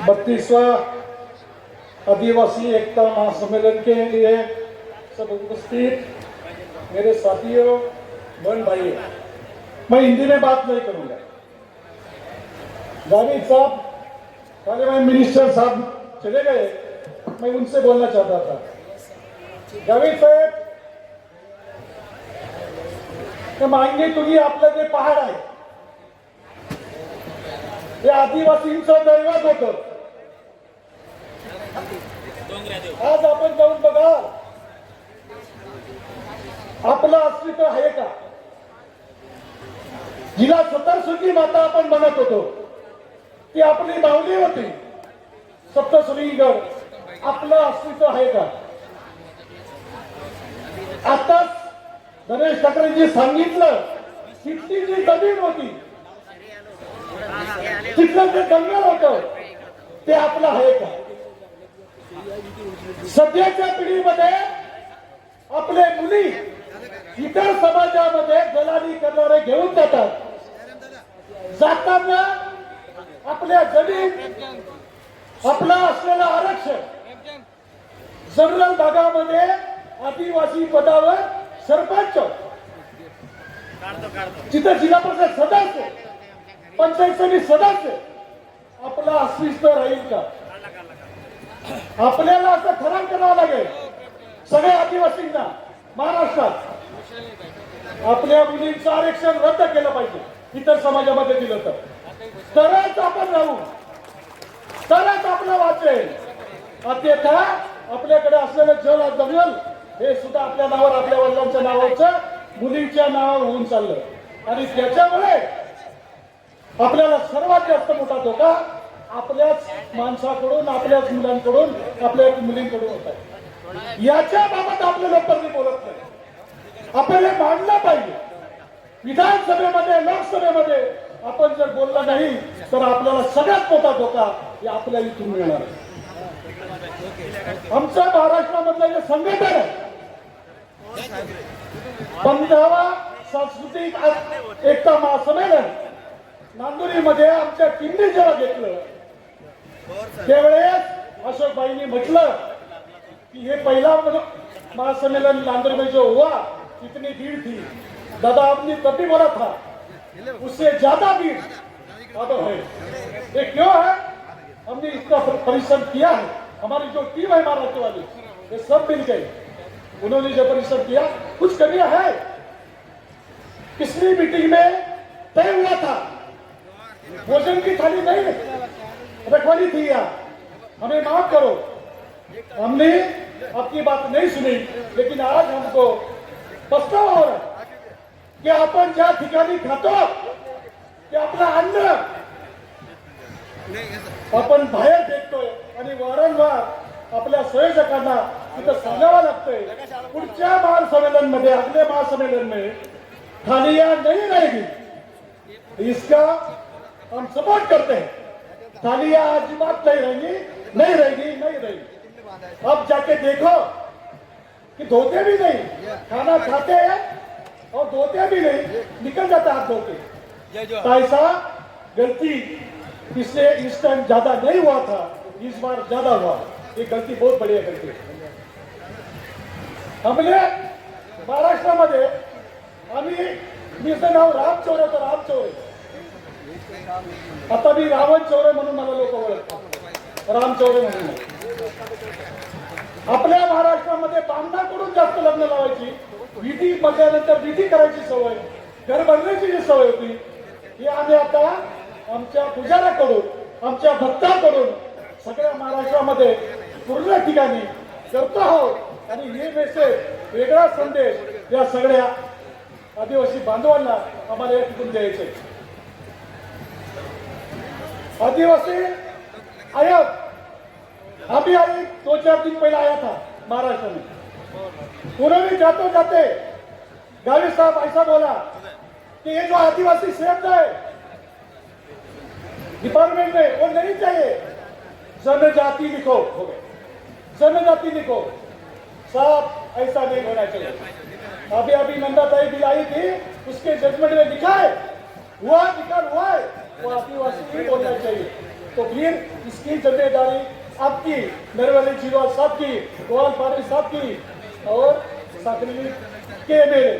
32वां आदिवासी एकता महासम्मेलन के लिए सब उपस्थित मेरे साथियों, बहन भाइयों, मैं हिंदी में बात नहीं करूंगा। जावेद साहब, पहले मैं मिनिस्टर साहब चले गए, मैं उनसे बोलना चाहता था। जावेद साहेब, मागणी तुम्ही आपलं जे पहाड आहे ते आदिवासींचं दैवत होतं। आज आपण जाऊन बघा, आपलं अस्तित्व आहे का? जिला सप्तशृंगी माता आपण म्हणत होतो ती आपली माऊली होती। सप्तशृंगीगड आपलं अस्तित्व आहे का? आताच गणेश ठाकरेंनी सांगितलं, तिथली जी जमीन होती, तिथलं जे जंगल होतं ते आपलं आहे का? सध्याच्या पिढीमध्ये आपले मुली इतर समाजामध्ये दलाली करणारे घेऊन जातात। जाताना आपल्या जमीन, आपलं असलेलं आरक्षण, जनरल भागामध्ये आदिवासी पदावर सरपंच, जिथे जिल्हा परिषद सदस्य, पंचायत समिती सदस्य, आपलं अस्तित्व राहील का? आपल्याला असं ठराव करावं लागेल सगळ्या आदिवासींना महाराष्ट्रात, आपल्या मुलींचं आरक्षण रद्द केलं पाहिजे। इतर समाजामध्ये दिलं तरच आपण राहू, तरच आपलं वाचेल। आता आपल्याकडे असलेलं जल जंगल हे सुद्धा आपल्या नावावर, आपल्या वडिलांच्या नावावरचं मुलींच्या नावावर होऊन चाललं आणि त्याच्यामुळे आपल्याला सर्वात जास्त मोठा धोका आपल्याच माणसाकडून, आपल्याच मुलांकडून, आपल्या मुलींकडून होत आहे। याच्या बाबत आपल्या लोकांनी बोलत नाही। आपण हे मांडलं पाहिजे विधानसभेमध्ये, लोकसभेमध्ये। आपण जर बोललं नाही तर आपल्याला सगळ्यात मोठा धोका हे आपल्या इथून मिळणार आहे। आमच्या महाराष्ट्रामधलं जे संघटन आहे, 15वा सांस्कृतिक एकता महासम्मेलन नांदुरीमध्ये आमच्या टीमने जेव्हा घेतलं, त्यावेळेस अशोकबाईंनी म्हटलं कि ये पहला महासम्मेलन नांदुर में जो हुआ इतनी भीड़ थी, दादा आपने तब भी बोला था उससे ज्यादा भीड़ अब है। ये क्यों है? हमने इसका परिश्रम किया है। हमारी जो टीम है महाराष्ट्र वाली, ये सब मिल गए, उन्होंने जो परिश्रम किया। कुछ कमियां है, पिछली मीटिंग में तय हुआ था भोजन की थाली नहीं रखवानी थी, हमें माफ करो, हमने आपकी बात नहीं सुनी। लेकिन आज हमको पछतावा हो रहा है की आपण ज्या ठिकाणी खातो ते आपलं अन्न आपण बाहेर फेकतोय आणि वारंवार आपल्या संयोजकांना तिथं सांगावं लागतंय, पुढच्या महासम्मेलन मध्ये, अगले महासम्मेलन में थालियां नहीं रहेगी। इसका हम सपोर्ट करते हैं। थालियां आज बात नहीं रहेगी, नहीं रहेगी, नहीं रहेगी। अब जाके देखो कि धोते भी नहीं, खाना खाते हैं और धोते भी नहीं, निकल जाता हाथ धो के। ऐसा गलती पिछले इस टाइम ज्यादा नहीं हुआ था, इस बार ज्यादा हुआ। ये गलती बहुत बड़ी है, गलती। हमने महाराष्ट्रामध्ये आम्ही, माझं नाव राम चौरे होतं, राम चौरे, आता मी रावण चौरे म्हणून मला लोक ओळखतात, राम चौरे म्हणून। आपल्या महाराष्ट्रामध्ये बांधण्याकडून जास्त लग्न लावायची, विधी म्हटल्यानंतर विधी करायची सवय, घर बांधण्याची जी सवय होती, ही आम्ही आता आमच्या पुजाऱ्याकडून, आमच्या भक्तांकडून सगळ्या महाराष्ट्रामध्ये पूर्ण ठिकाणी करतो आहोत। आणि हे मेसेज, वेगळा संदेश या सगळ्या आदिवासी बांधवांना आम्हाला या ठिकाणी द्यायचे। आदिवासी आयोग अभी आई 2-4 दिन पहले आया था महाराष्ट्र में। उन्होंने जाते जाते गावी साहब ऐसा बोला कि ये जो आदिवासी शब्द है डिपार्टमेंट में वो नहीं चाहिए, जनजाति लिखो। हो गए, जनजाति लिखो साहब, ऐसा नहीं होना चाहिए। अभी अभी नंदाताई बिल आई थी, उसके जजमेंट में लिखा है, हुआ निकाल हुआ है, वो आदिवासी नहीं बोलना चाहिए। तो फिर इसकी जिम्मेदारी आपकी, नरवली जीवा साहब की, गोवाल पाटिल साहब की और साकरी के मेरे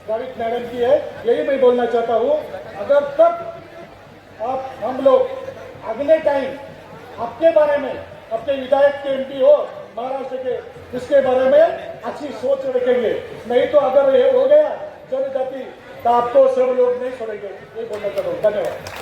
गावित मैडम की है। यही मैं बोलना चाहता हूँ। अगर तक आप हम लोग अगले टाइम आपके बारे में, अपने विधायक के एमपी हो महाराष्ट्र के, उसके बारे में अच्छी सोच रखेंगे, नहीं तो अगर ये हो गया जनजाति तो आपको सब लोग नहीं छोड़ेंगे। ये बोलना चाहता हूँ। धन्यवाद।